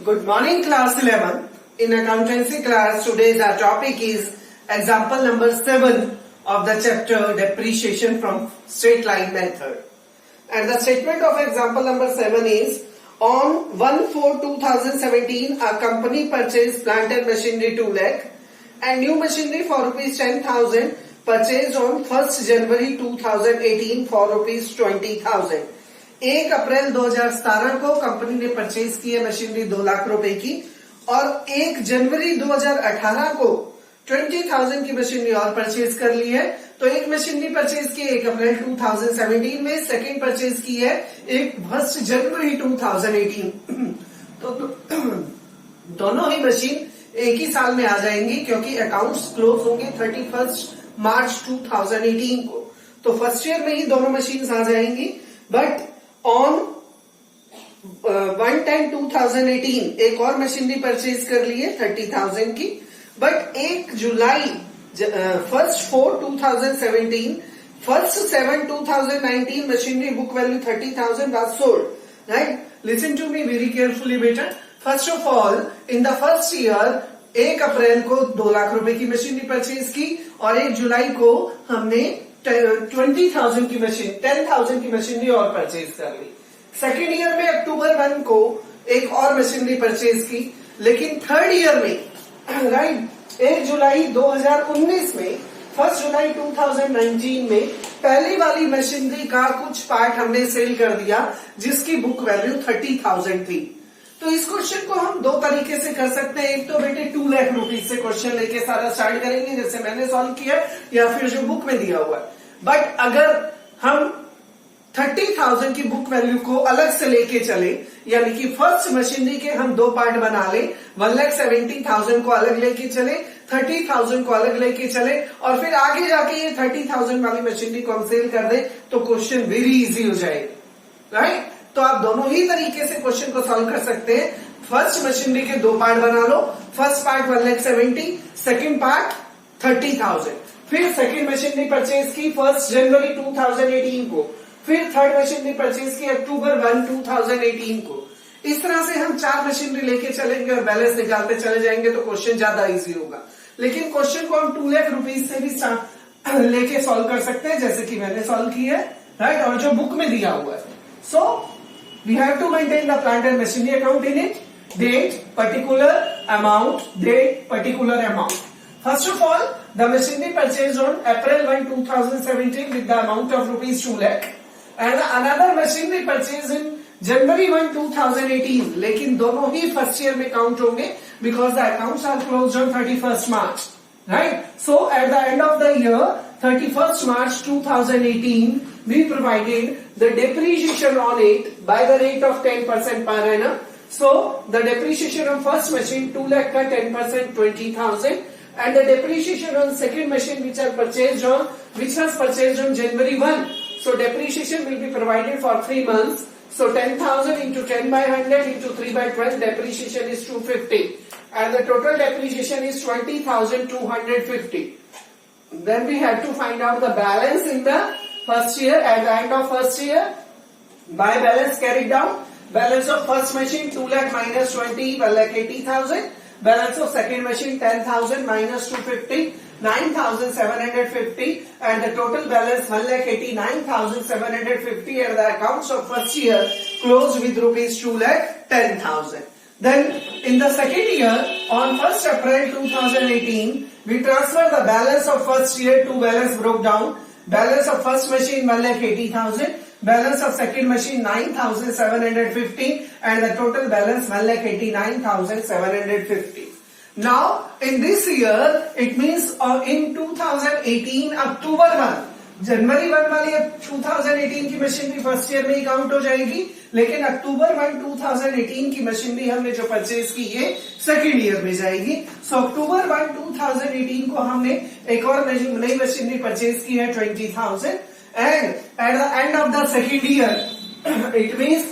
Good morning, class 11. In accountancy class, today's our topic is example number 7 of the chapter depreciation from straight line method. And the statement of example number 7 is, on 1/4/2017, a company purchased plant and machinery 2 lakh and new machinery for rupees 10,000 purchased on 1st January 2018 for rupees 20,000. 1 अप्रैल 2017 को company ने purchase की है machinery 2 lakh रुपए की और 1 जनवरी 2018 को 20,000 की machinery और परचेज कर ली है। तो एक मशीनरी परचेज की 1 अप्रैल 2017 में, सेकेंड परचेज की है 1 जनवरी 2018। तो दोनों ही मशीन एक ही साल में आ जाएंगी क्योंकि अकाउंट्स क्लोज होंगे 31 मार्च 2018 को। तो फर्स्ट ईयर में ही दोनों मशीन आ जाएंगी। बट ऑन 1/10/2018 एक और मशीनरी परचेज कर ली है 30,000 की। But 1 July 1/4/2017 1/7/2019 machinery book value 30,000 was sold. Right? Listen to me very carefully, बेटा। First of all in the first year 1 अप्रैल को 2 लाख रुपए की मशीनरी परचेज की और 1 जुलाई को हमने 20,000 की मशीन 10,000 की मशीनरी और परचेज कर ली। सेकेंड ईयर में अक्टूबर 1 को एक और मशीनरी परचेज की, लेकिन थर्ड ईयर में राइट 1 जुलाई 2019 में 1 जुलाई 2019 में पहली वाली मशीनरी का कुछ पार्ट हमने सेल कर दिया जिसकी बुक वैल्यू 30,000 थी। तो इस क्वेश्चन को हम दो तरीके से कर सकते हैं। एक तो बेटे 2 लाख रुपीज से क्वेश्चन लेके सारा स्टार्ट करेंगे जैसे मैंने सॉल्व किया, या फिर जो बुक में दिया हुआ है। बट अगर हम 30,000 की बुक वैल्यू को अलग से लेके चले, यानी कि फर्स्ट मशीनरी के हम दो पार्ट बना ले, 1,70,000 को अलग लेके चले, 30,000 को अलग लेके चले और फिर आगे जाके ये 30,000 वाली मशीनरी को हम सेल कर दे तो क्वेश्चन वेरी इजी हो जाएगा। राइट? तो आप दोनों ही तरीके से क्वेश्चन को सॉल्व कर सकते हैं। फर्स्ट मशीनरी के दो पार्ट बना लो, फर्स्ट पार्ट 1,70,000, सेकेंड पार्ट 30,000। फिर सेकेंड मशीनरी परचेज की 1 जनवरी 2018 को, फिर थर्ड मशीनरी परचेज की अक्टूबर 1, 2018 को। इस तरह से हम 4 मशीनरी लेके चलेंगे और बैलेंस निकालते चले जाएंगे तो क्वेश्चन ज्यादा इजी होगा। लेकिन क्वेश्चन को हम 2 लाख रुपीज से भी लेके सॉल्व कर सकते हैं जैसे कि मैंने सॉल्व किया है। राइट? और जो बुक में दिया हुआ है। सो we have to maintain the plant and machinery account in it. Date, particular amount, date, particular amount. First of all, the machinery purchased on April 1, 2017 with the amount of rupees 2 lakh and another machinery purchased in January 1, 2018. लेकिन दोनों ही first year में count होंगे because the accounts are closed on 31st March. Right? So at the end of the year, 31st March 2018, we provided the depreciation on it by the rate of 10% per annum. So the depreciation on first machine 2 lakh ka 10% 20,000 and the depreciation on second machine which was purchased on January 1. So depreciation will be provided for 3 months. So 10,000 into 10 by 100 into 3 by 12 depreciation is 250 and the total depreciation is 20,250. Then we have to find out the balance in the first year. At the end of first year, by balance carried down, balance of first machine 2 lakh minus 20, 1,80,000. Balance of second machine 10,000 minus 250, 9,750, and the total balance 1,89,750 and the accounts of first year closed with rupees 2,10,000. Then in the second year, on 1st April 2018, we transfer the balance of first year to balance broke down. Balance of first machine 1,80,000, balance of second machine 9,750 and the total balance 1,89,750. Now in this year it means in 2018 October 1, जनवरी 1 वाली 2018 की machinery first year में ही count हो जाएगी, लेकिन अक्टूबर 1, 2018 की machinery हमने जो purchase की ये सेकेंड ईयर में जाएगी। सो अक्टूबर 1, 2018 को हमने एक और नई मशीनरी परचेज की है 20,000 and at the end of the second year it means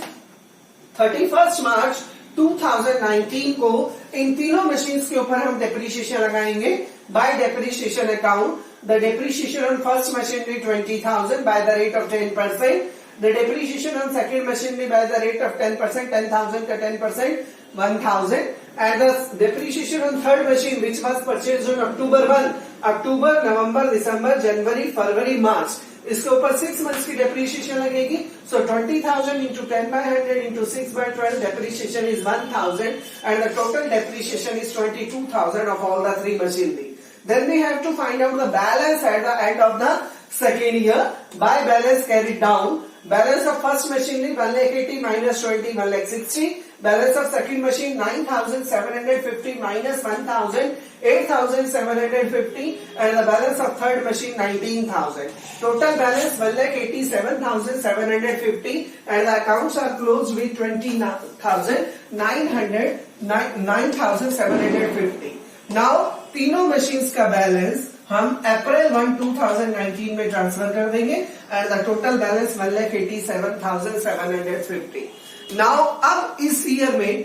31st मार्च 2019 को इन तीनों मशीन्स के ऊपर हम डेप्रिसिएशन लगाएंगे bye depreciation account. The depreciation on first machinery 20,000 by the rate of 10%. The depreciation on second machinery by the rate of 10%, 10,000 का 10%. 1000 and the depreciation on third machine which was purchased on October 1, October, November, December, January, February, March, इसके ऊपर 6 months की depreciation लगेगी. So 20,000 into 10 by 100 into 6 by 12 depreciation is 1,000 and the total depreciation is 22,000 of all the three machinery. Then we have to find out the balance at the end of the second year by balance carried down. Balance of first machinery 1,80,000 minus 20 1,60,000. Balance of second machine 9,750 minus 1,000 8,750 and the balance of third machine 19,000. Total balance 1,87,750 and the accounts are closed with 9,750. Now तीनों machines का balance हम April 1, 2019 में transfer कर देंगे and the total balance 1,87,750. Now अब इस year में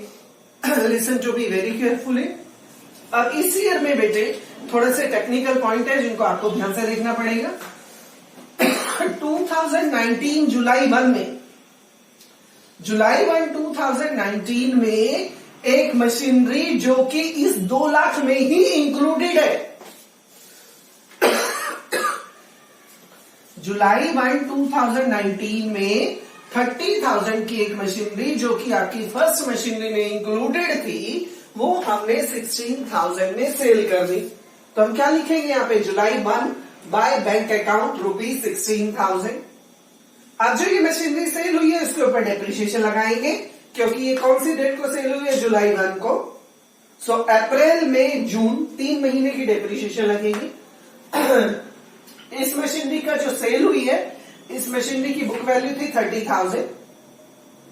listen to be very carefully. अब इस ईयर में बेटे थोड़े से टेक्निकल पॉइंट है जिनको आपको ध्यान से देखना पड़ेगा. 2019 जुलाई 1, 2019 में एक मशीनरी जो कि इस 2 लाख में ही इंक्लूडेड है. जुलाई 1, 2019 में 30,000 की एक मशीनरी जो कि आपकी फर्स्ट मशीनरी में इंक्लूडेड थी वो हमने 16,000 में सेल कर दी. तो हम क्या लिखेंगे यहाँ पे जुलाई 1 बाय बैंक अकाउंट ₹16,000. अब जो ये मशीनरी सेल हुई है इसके ऊपर डेप्रिसिएशन लगाएंगे क्योंकि ये कौन सी डेट को सेल हुई है जुलाई 1 को. सो अप्रैल मई जून 3 महीने की डेप्रिसिएशन लगेगी. इस मशीनरी का जो सेल हुई है इस मशीनरी की बुक वैल्यू थी 30,000.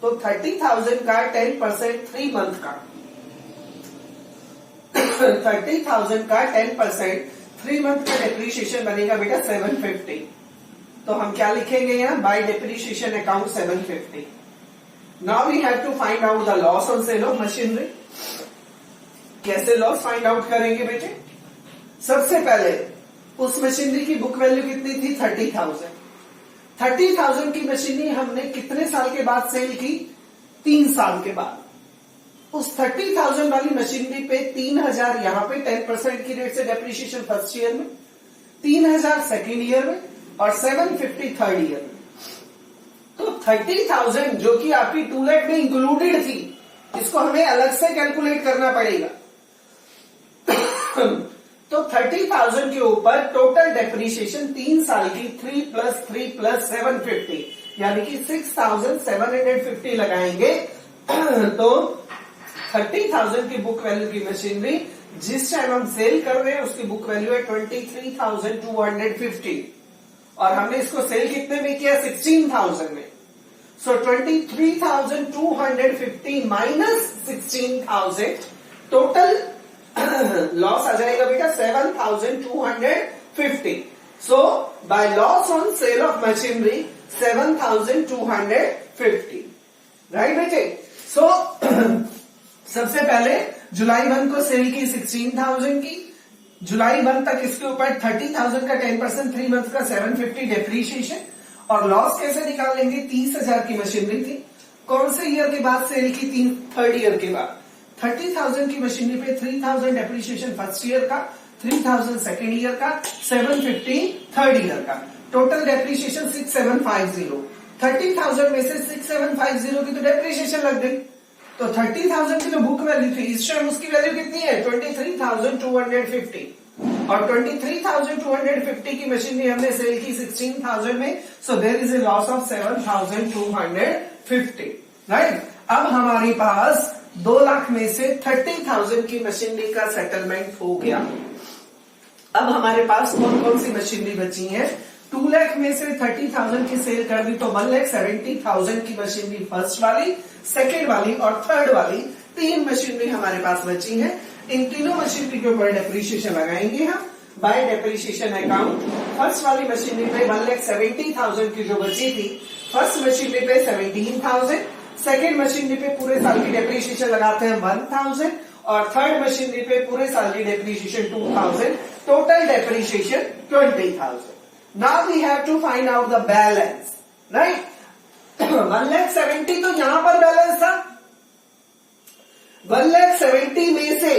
तो 30,000 का 10% 3 मंथ का 30,000 का 10% 3 मंथ का डेप्रिसिएशन बनेगा बेटा 750. तो हम क्या लिखेंगे यहाँ bye depreciation account 750. Now we have to find out the loss on sale of machinery. कैसे लॉस फाइंड आउट करेंगे बेटे? सबसे पहले उस मशीनरी की बुक वैल्यू कितनी थी 30,000. 30,000 की मशीनरी हमने कितने साल के बाद सेल की? 3 साल के बाद. उस 30,000 वाली मशीनरी पे 3,000 यहाँ पे 10% की रेट से डेप्रिसिएशन फर्स्ट ईयर में, 3,000 सेकेंड ईयर में और 750 थर्ड ईयर में. तो 30,000 जो कि आपकी 2 लाख में इंक्लूडेड थी इसको हमें अलग से कैलकुलेट करना पड़ेगा. तो 30,000 के ऊपर टोटल डेप्रिसिएशन 3 साल की 3 + 3 + 750 यानी कि 6,750 लगाएंगे. तो 30,000 की बुक वैल्यू की मशीनरी जिस टाइम हम सेल कर रहे हैं उसकी बुक वैल्यू है 23,250 और हमने इसको सेल कितने में किया? 16,000 में. सो 23,250 माइनस 16,000 टोटल लॉस आ जाएगा बेटा 7,250. So by loss on sale of machinery 7,250. Right बेटे? सो सबसे पहले जुलाई 1 को सेल की 16,000 की. जुलाई 1 तक इसके ऊपर 30,000 का 10% 3 मंथ का 750 डेप्रिसिएशन और लॉस कैसे निकालेंगे? 30,000 की मशीनरी थी. कौन से ईयर के बाद सेल की? थर्ड ईयर के बाद. 30,000 की मशीनरी पे 3,000 डेप्रिसिएशन फर्स्ट ईयर का, 3,000 सेकेंड ईयर का, 750 थर्ड ईयर का. Total depreciation 6,750. 30,000 में से 6,750 की तो डेप्रिसिएशन लग गई. तो 30,000 की जो बुक वैल्यू थी इस टाइम उसकी वैल्यू कितनी है? 23,250 और 23,250 की मशीनरी हमने सेल की 16,000 में. So there is a loss of 7,250. Right? अब हमारे पास 2 लाख में से 30,000 की मशीनरी का सेटलमेंट हो गया. अब हमारे पास कौन कौन सी मशीनरी बची है? 2 लाख में से 30,000 की सेल कर दी तो 1,70,000 की मशीनरी फर्स्ट वाली, सेकेंड वाली और थर्ड वाली 3 मशीनरी हमारे पास बची है. इन तीनों मशीनरी के ऊपर डेप्रिसिएशन लगाएंगे हम बाय डेप्रिसिएशन अकाउंट. फर्स्ट वाली मशीनरी पे 1,70,000 की जो बची थी फर्स्ट मशीनरी पे 17,000, सेकेंड मशीनरी पे पूरे साल की डेप्रिसिएशन लगाते हैं 1,000 और थर्ड मशीनरी पे पूरे साल की depreciation 2,000. Total depreciation 20,000. Now we have to find out the balance, right? 1,70,000 तो यहां पर बैलेंस था. 1,70,000 में से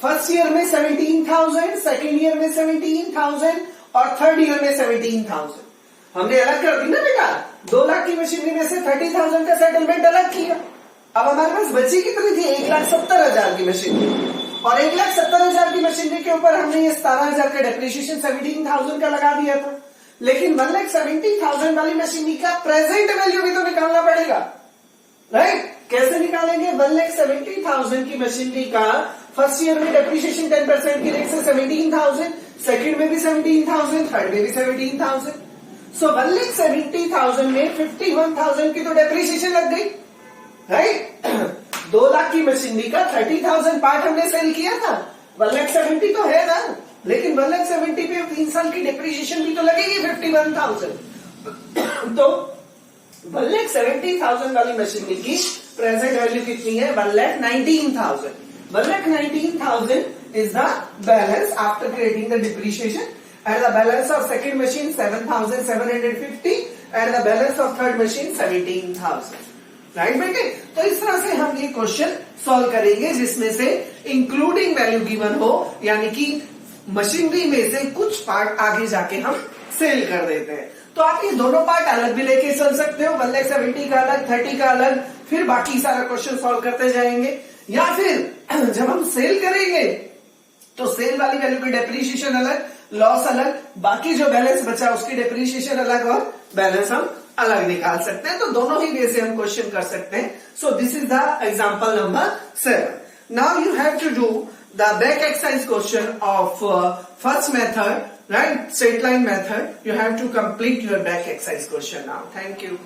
फर्स्ट ईयर में 17,000, सेकेंड ईयर में 17,000 और थर्ड ईयर में 17,000 हमने अलग कर दी ना बेटा। 2 लाख की मशीनरी में से 30,000 का सेटलमेंट अलग किया। अब हमारे पास बची कितनी थी? 1,70,000 की मशीनरी, और 1,70,000 की मशीनरी के ऊपर हमने ये 17,000 का डेप्रिसिएशन 17,000 का लगा दिया था। लेकिन 1,70,000 वाली मशीनरी का प्रेजेंट वैल्यू भी तो निकालना पड़ेगा, राइट? कैसे निकालेंगे? 1,70,000 की मशीनरी का फर्स्ट ईयर में डेप्रिसिएशन 10% की रेट से 17,000, सेकंड में भी 17,000, थर्ड में भी 17,000। सो 1,70,000 में 51,000 की तो डेप्रिसिएशन लग गई, राइट? 2 लाख की मशीनरी का 30,000 पार्ट हमने सेल किया था। 1,70,000 तो है ना, लेकिन 1,70,000 पे 3 साल की डेप्रिसिएशन भी तो लगेगी 51,000। तो 1,70,000 वाली मशीनरी की प्रेजेंट वैल्यू कितनी है? 1,19,000। 1,19,000 is the balance after creating the depreciation, and the balance of second machine 7,750 and the balance of third machine 17,000, right बेटे? तो इस तरह से हम ये क्वेश्चन सॉल्व करेंगे जिसमें से इंक्लूडिंग वैल्यू गिवन हो, यानी कि मशीनरी में से कुछ पार्ट आगे जाके हम सेल कर देते हैं। तो आप ये दोनों पार्ट अलग भी लेके चल सकते हो, 1,70,000 का अलग, 30 का अलग, फिर बाकी सारा क्वेश्चन सॉल्व करते जाएंगे। या फिर जब हम सेल करेंगे तो सेल वाली वैल्यू की डेप्रिसिएशन अलग, लॉस अलग, बाकी जो बैलेंस बचा उसकी डेप्रिसिएशन अलग और बैलेंस हम अलग निकाल सकते हैं। तो दोनों ही वे से हम क्वेश्चन कर सकते हैं। So this is the example number 7। Now you have to do the back exercise question of first method, right? Straight line method. You have to complete your back exercise question now. Thank you.